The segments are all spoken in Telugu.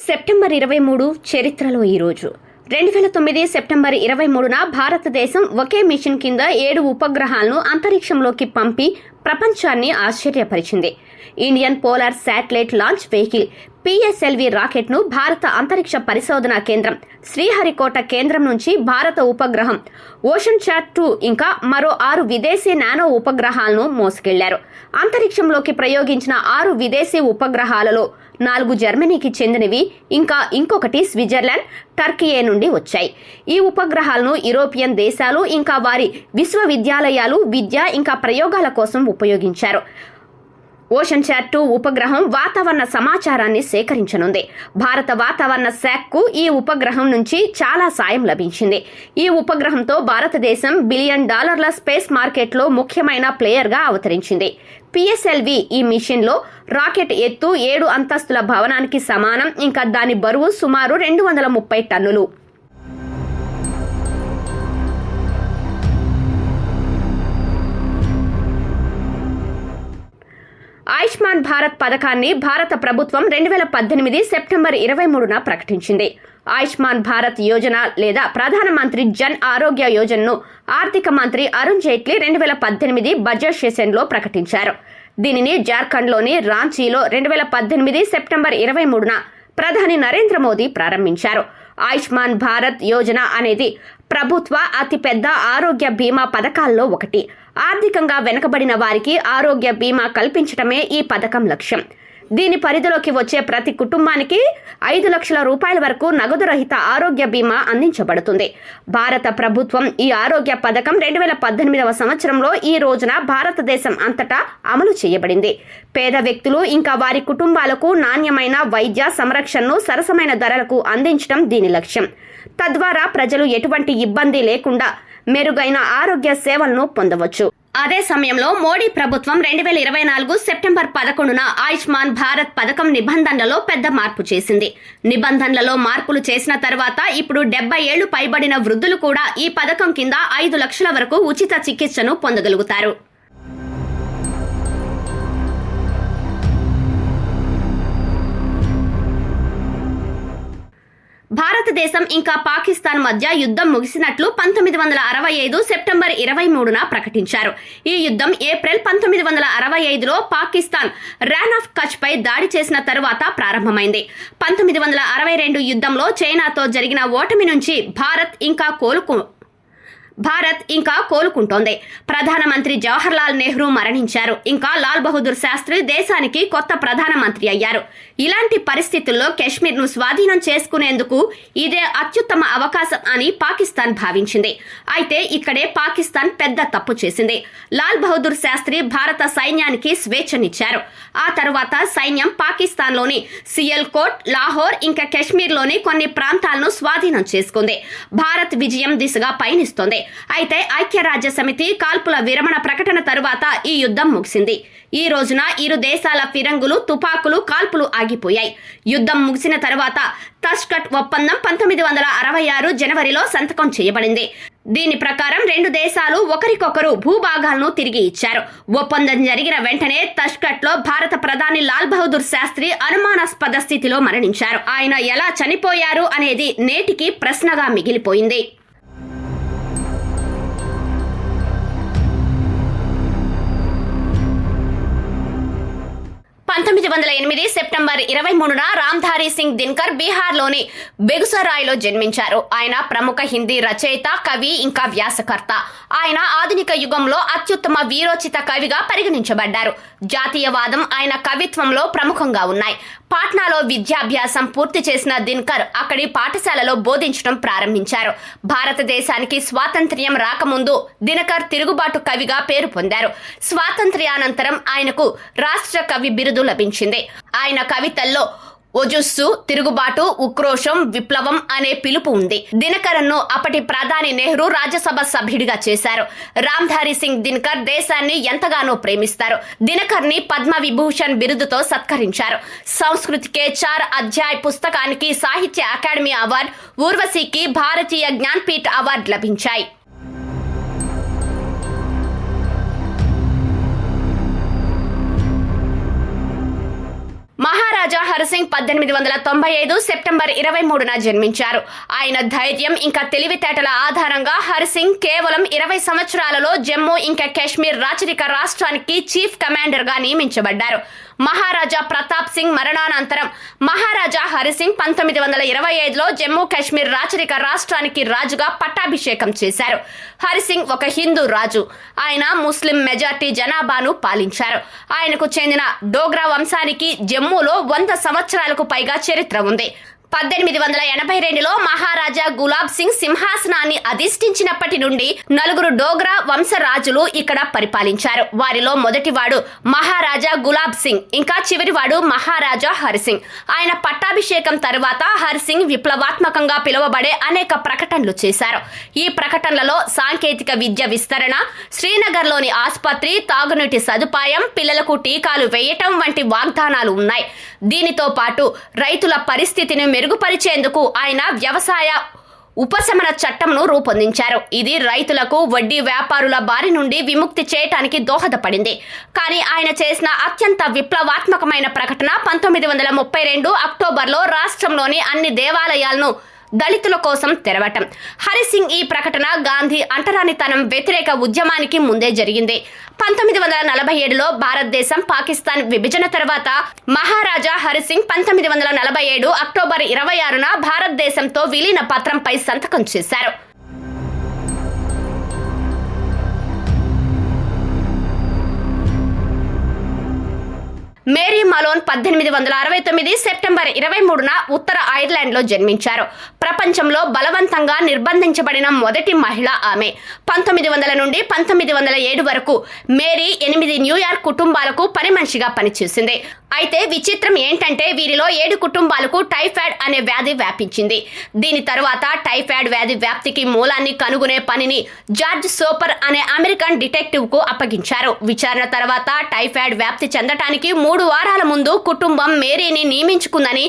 సెప్టెంబర్ 23 చరిత్రలో ఈరోజు 2009 సెప్టెంబర్ 23న భారతదేశం ఒకే మిషన్ కింద 7 ఉపగ్రహాలను అంతరిక్షంలోకి పంపి ప్రపంచాన్ని ఆశ్చర్యపరిచింది. Indian polar satellite launch vehicle PSLV రాకెట్ను భారత అంతరిక్ష పరిశోధనా కేంద్రం శ్రీహరికోట కేంద్రం నుంచి భారత ఉపగ్రహం ఓషన్ చాట్ 2 ఇంకా మరో 6 విదేశీ నానో ఉపగ్రహాలను మోసుకెళ్లారు. అంతరిక్షంలోకి ప్రయోగించిన 6 విదేశీ ఉపగ్రహాలలో 4 జర్మనీకి చెందినవి, ఇంకా ఇంకొకటి స్విట్జర్లాండ్, టర్కీయే నుండి వచ్చాయి. ఈ ఉపగ్రహాలను యూరోపియన్ దేశాలు ఇంకా వారి విశ్వవిద్యాలయాలు విద్య ఇంకా ప్రయోగాల కోసం ఉపయోగించారు. ఓషన్ చాట్ 2 ఉపగ్రహం వాతావరణ సమాచారాన్ని సేకరించనుంది. భారత వాతావరణ శాఖకు ఈ ఉపగ్రహం నుంచి చాలా సాయం లభించింది. ఈ ఉపగ్రహంతో భారతదేశం $1 బిలియన్ స్పేస్ మార్కెట్లో ముఖ్యమైన ప్లేయర్గా అవతరించింది. PSLV ఈ మిషన్లో రాకెట్ ఎత్తు 7 అంతస్తుల భవనానికి సమానం, ఇంకా దాని బరువు సుమారు 230 టన్నులు. ఆయుష్మాన్ భారత్ పథకాన్ని భారత ప్రభుత్వం 2018 సెప్టెంబర్ 23న ప్రకటించింది. ఆయుష్మాన్ భారత్ యోజన లేదా ప్రధానమంత్రి జన్ ఆరోగ్య యోజనను ఆర్థిక మంత్రి అరుణ్ జైట్లీ 2018 బడ్జెట్ సెషన్లో ప్రకటించారు. దీనిని జార్ఖండ్లోని రాంచీలో 2018 సెప్టెంబర్ 23న ప్రధాని నరేంద్ర మోదీ ప్రారంభించారు. ఆయుష్మాన్ భారత్ యోజన అనేది ప్రభుత్వ అతిపెద్ద ఆరోగ్య బీమా పథకాల్లో ఒకటి. ఆర్థికంగా వెనుకబడిన వారికి ఆరోగ్య బీమా కల్పించడమే ఈ పథకం లక్ష్యం. దీని పరిధిలోకి వచ్చే ప్రతి కుటుంబానికి 5 లక్షల రూపాయల వరకు నగదు రహిత ఆరోగ్య బీమా అందించబడుతుంది. భారత ప్రభుత్వం ఈ ఆరోగ్య పథకం 2018వ సంవత్సరంలో ఈ రోజున భారతదేశం అంతటా అమలు చేయబడింది. పేద వ్యక్తులు ఇంకా వారి కుటుంబాలకు నాణ్యమైన వైద్య సంరక్షణను సరసమైన ధరలకు అందించడం దీని లక్ష్యం. తద్వారా ప్రజలు ఎటువంటి ఇబ్బంది లేకుండా మెరుగైన ఆరోగ్య సేవలను పొందవచ్చు. అదే సమయంలో మోడీ ప్రభుత్వం 2024 సెప్టెంబర్ 11న ఆయుష్మాన్ భారత్ పథకం నిబంధనలలో పెద్ద మార్పు చేసింది. నిబంధనలలో మార్పులు చేసిన తర్వాత ఇప్పుడు 70 ఏళ్లు పైబడిన వృద్ధులు కూడా ఈ పథకం కింద 5 లక్షల వరకు ఉచిత చికిత్సను పొందగలుగుతారు. భారతదేశం ఇంకా పాకిస్తాన్ మధ్య యుద్ధం ముగిసినట్లు 1965 సెప్టెంబర్ 23న ప్రకటించారు. ఈ యుద్ధం ఏప్రిల్ 1965లో పాకిస్తాన్ రాన్ ఆఫ్ కచ్ పై దాడి చేసిన తరువాత ప్రారంభమైంది. 1962 యుద్ధంలో చైనాతో జరిగిన ఓటమి నుంచి భారత్ ఇంకా కోలుకుంటోంది. ప్రధానమంత్రి జవహర్లాల్ నెహ్రూ మరణించారు. ఇంకా లాల్ బహదూర్ శాస్త్రి దేశానికి కొత్త ప్రధానమంత్రి అయ్యారు. ఇలాంటి పరిస్థితుల్లో కశ్మీర్ను స్వాధీనం చేసుకునేందుకు ఇదే అత్యుత్తమ అవకాశం అని పాకిస్తాన్ భావించింది. అయితే ఇక్కడే పాకిస్తాన్ పెద్ద తప్పు చేసింది. లాల్ బహదూర్ శాస్త్రి భారత సైన్యానికి స్వేచ్ఛనిచ్చారు. ఆ తరువాత సైన్యం పాకిస్తాన్లోని సియల్కోట్, లాహోర్ ఇంకా కశ్మీర్లోని కొన్ని ప్రాంతాలను స్వాధీనం చేసుకుంది. భారత్ విజయం దిశగా పయనిస్తోంది. అయితే ఐక్యరాజ్య సమితి కాల్పుల విరమణ ప్రకటన తరువాత ఈ యుద్ధం ముగిసింది. ఈ రోజున ఇరు దేశాల ఫిరంగులు, తుపాకులు, కాల్పులు ఆగిపోయాయి. యుద్ధం ముగిసిన తరువాత తష్కట్ ఒప్పందం 1966 జనవరిలో సంతకం చేయబడింది. దీని ప్రకారం 2 దేశాలు ఒకరికొకరు భూభాగాలను తిరిగి ఇచ్చారు. ఒప్పందం జరిగిన వెంటనే తష్కట్లో భారత ప్రధాని లాల్ బహదూర్ శాస్త్రి అనుమానాస్పద స్థితిలో మరణించారు. ఆయన ఎలా చనిపోయారు అనేది నేటికి ప్రశ్నగా మిగిలిపోయింది. 1908 సెప్టెంబర్ 23న రామ్ధారీ సింగ్ దినకర్ బీహార్లోని బెగుసరాయ్లో జన్మించారు. ఆయన ప్రముఖ హిందీ రచయిత, కవి ఇంకా వ్యాసకర్త. ఆయన ఆధునిక యుగంలో అత్యుత్తమ వీరోచిత కవిగా పరిగణించబడ్డారు. జాతీయవాదం ఆయన కవిత్వంలో ప్రముఖంగా ఉన్నాయి. పాట్నాలో విద్యాభ్యాసం పూర్తి చేసిన దినకర్ అక్కడి పాఠశాలలో బోధించడం ప్రారంభించారు. భారతదేశానికి స్వాతంత్ర్యం రాకముందు దినకర్ తిరుగుబాటు కవిగా పేరు పొందారు. స్వాతంత్ర్యానంతరం ఆయనకు రాష్ట్ర కవి బిరుదు లభించింది. ఆయన కవితల్లో ఒజస్సు, తిరుగుబాటు, ఉక్రోషం, విప్లవం అనే పిలుపు ఉంది. దినకరన్ను అప్పటి ప్రధాని నెహ్రూ రాజ్యసభ సభ్యుడిగా చేశారు. రామ్ధారీ సింగ్ దినకర్ దేశాన్ని ఎంతగానో ప్రేమిస్తారు. దినకర్ ని పద్మ విభూషణ్ బిరుదుతో సత్కరించారు. సంస్కృతికే 4 అధ్యాయ్ పుస్తకానికి సాహిత్య అకాడమీ అవార్డు, ఊర్వశికి భారతీయ జ్ఞాన్పీఠ్ అవార్డు లభించాయి. మహారాష్ట్ర మహారాజా హరిసింగ్ 1895 సెప్టెంబర్ 23న జన్మించారు. ఆయన ధైర్యం ఇంకా తెలివితేటల ఆధారంగా హరిసింగ్ కేవలం 20 సంవత్సరాలలో జమ్మూ ఇంకా కాశ్మీర్ రాచరిక రాష్ట్రానికి చీఫ్ కమాండర్ గా నియమించబడ్డారు. మహారాజా ప్రతాప్ సింగ్ మరణానంతరం మహారాజా హరిసింగ్ 1925లో జమ్మూ కాశ్మీర్ రాచరిక రాష్ట్రానికి రాజుగా పట్టాభిషేకం చేశారు. హరిసింగ్ ఒక హిందూ రాజు. ఆయన ముస్లిం మెజార్టీ జనాభాను పాలించారు. ఆయనకు చెందిన డోగ్రా వంశానికి జమ్మూలో 100 సంవత్సరాలకు పైగా చరిత్ర ఉంది. 1882లో మహారాజా గులాబ్ సింగ్ సింహాసనాన్ని అధిష్ఠించినప్పటి నుండి 4 డోగ్రా వంశరాజులు ఇక్కడ పరిపాలించారు. వారిలో మొదటివాడు మహారాజా గులాబ్ సింగ్, ఇంకా చివరివాడు మహారాజా హరిసింగ్. ఆయన పట్టాభిషేకం తర్వాత హరిసింగ్ విప్లవాత్మకంగా పిలువబడే అనేక ప్రకటనలు చేశారు. ఈ ప్రకటనలలో సాంకేతిక విద్య విస్తరణ, శ్రీనగర్లోని ఆసుపత్రి, తాగునీటి సదుపాయం, పిల్లలకు టీకాలు వేయటం వంటి వాగ్దానాలు ఉన్నాయి. దీనితో పాటు రైతుల పరిస్థితిని మెరుగుపరిచేందుకు ఆయన వ్యవసాయ ఉపశమన చట్టంను రూపొందించారు. ఇది రైతులకు వడ్డీ వ్యాపారుల బారి నుండి విముక్తి చేయటానికి దోహదపడింది. కానీ ఆయన చేసిన అత్యంత విప్లవాత్మకమైన ప్రకటన 1932 అక్టోబర్లో రాష్ట్రంలోని అన్ని దేవాలయాలను దళితుల కోసం తెరవటం. హరిసింగ్ ఈ ప్రకటన గాంధీ అంటరానితనం వ్యతిరేక ఉద్యమానికి ముందే జరిగింది. 1947లో భారతదేశం పాకిస్తాన్ విభజన తర్వాత మహారాజా హరిసింగ్ 1947 అక్టోబర్ 26న భారతదేశంతో విలీన పత్రంపై సంతకం చేశారు. మేరీ మలోన్ 1869 సెప్టెంబర్ 23న ఉత్తర ఐర్లాండ్లో జన్మించారు. ప్రపంచంలో బలవంతంగా నిర్బంధించబడిన మొదటి మహిళ ఆమె. 1900 నుండి 1907 వరకు మేరీ 8 న్యూయార్క్ కుటుంబాలకు పని మనిషిగా పనిచేసింది. అయితే విచిత్రం ఏంటంటే వీరిలో 7 కుటుంబాలకు టైఫాయిడ్ అనే వ్యాధి వ్యాపించింది. దీని తరువాత టైఫాయిడ్ వ్యాధి వ్యాప్తికి మూలాన్ని కనుగొనే పనిని జార్జ్ సోపర్ అనే అమెరికన్ డిటెక్టివ్ కు అప్పగించారు. విచారణ తర్వాత టైఫాయిడ్ వ్యాప్తి చెందటానికి 3 వారాల ముందు కుటుంబం మేరీని నియమించుకుందని,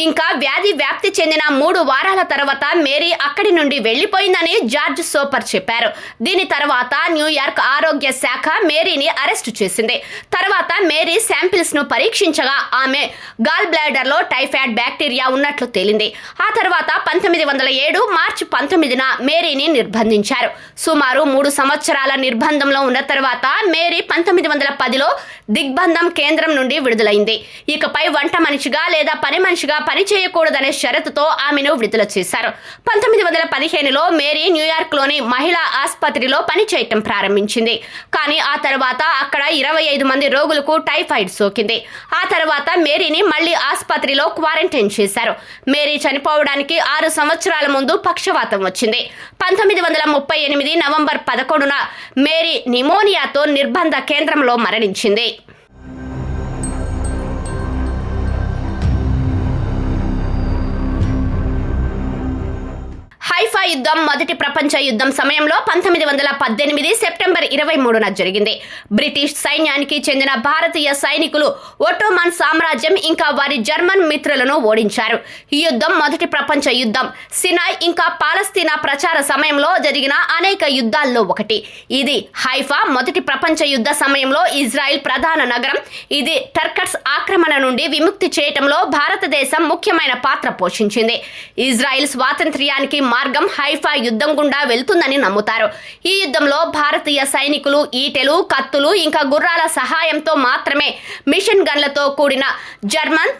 ఇంకా వ్యాధి వ్యాప్తి చెందిన 3 వారాల తర్వాత మేరీ అక్కడి నుండి వెళ్లిపోయిందని జార్జ్ సోపర్ చెప్పారు. దీని తర్వాత న్యూయార్క్ ఆరోగ్య శాఖ మేరీని అరెస్టు చేసింది. తర్వాత మేరీ శాంపిల్స్ ను పరీక్షించగా ఆమె గాల్ బ్లాడర్ లో టైఫాయిడ్ బ్యాక్టీరియా ఉన్నట్లు తేలింది. ఆ తర్వాత 1907 మార్చి 19న మేరీని నిర్బంధించారు. సుమారు 3 సంవత్సరాల నిర్బంధంలో ఉన్న తర్వాత మేరీ 1910లో దిగ్బంధం కేంద్రం నుండి విడుదలైంది. ఇకపై వంట మనిషిగా లేదా పని మనిషిగా పని చేయకూడదనే షరతుతో ఆమెను విడుదల చేశారు. 1915లో మేరీ న్యూయార్క్ లోని మహిళా ఆసుపత్రిలో పనిచేయటం ప్రారంభించింది. కానీ ఆ తర్వాత అక్కడ 25 మంది రోగులకు టైఫాయిడ్ సోకింది. ఆ తర్వాత మేరీని మళ్లీ ఆసుపత్రిలో క్వారంటైన్ చేశారు. మేరీ చనిపోవడానికి 6 సంవత్సరాల ముందు పక్షవాతం వచ్చింది. 1938 నవంబర్ 11న మేరీ నిమోనియాతో నిర్బంధ కేంద్రంలో మరణించింది. హైఫా యుద్ధం మొదటి ప్రపంచ యుద్ధం సమయంలో 1918 సెప్టెంబర్ 23న జరిగింది. బ్రిటిష్ సైన్యానికి చెందిన భారతీయ సైనికులు ఒట్టోమన్ సామ్రాజ్యం ఇంకా వారి జర్మన్ మిత్రులను ఓడించారు. ఈ యుద్ధం మొదటి ప్రపంచ యుద్ధం. సినాయ్ ఇంకా పాలస్తీనా ప్రచార సమయంలో జరిగిన అనేక యుద్ధాల్లో ఒకటి. ఇది హైఫా మొదటి ప్రపంచ యుద్ధ సమయంలో ఇజ్రాయెల్ ప్రధాన నగరం. ఇది టర్కట్స్ ఆక్రమణ నుండి విముక్తి చేయటంలో భారతదేశం ముఖ్యమైన పాత్ర పోషించింది. ఇజ్రాయెల్ స్వాతంత్ర్యానికి మార్గం హైఫా యుద్ధం గుండా వెళ్తుందని నమ్ముతారు. ఈ యుద్ధంలో భారతీయ సైనికులు ఈటెలు, కత్తులు ఇంకా గుర్రాల సహాయంతో మాత్రమే మిషన్ గన్లతో కూడిన జర్మన్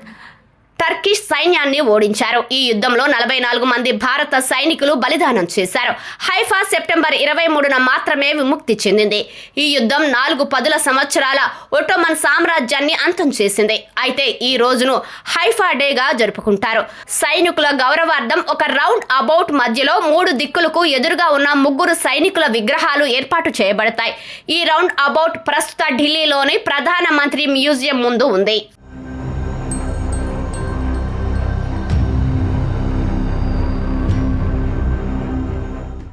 టర్కిష్ సైన్యాన్ని ఓడించారు. ఈ యుద్ధంలో 44 మంది భారత సైనికులు బలిదానం చేశారు. హైఫా సెప్టెంబర్ 23న మాత్రమే విముక్తి చెందింది. ఈ యుద్ధం 4 పదుల సంవత్సరాల ఒట్టోమన్ సామ్రాజ్యాన్ని అంతం చేసింది. అయితే ఈ రోజును హైఫా డేగా జరుపుకుంటారు. సైనికుల గౌరవార్థం ఒక రౌండ్ అబౌట్ మధ్యలో 3 దిక్కులకు ఎదురుగా ఉన్న 3 సైనికుల విగ్రహాలు ఏర్పాటు చేయబడతాయి. ఈ రౌండ్ అబౌట్ ప్రస్తుత ఢిల్లీలోని ప్రధానమంత్రి మ్యూజియం ముందు ఉంది.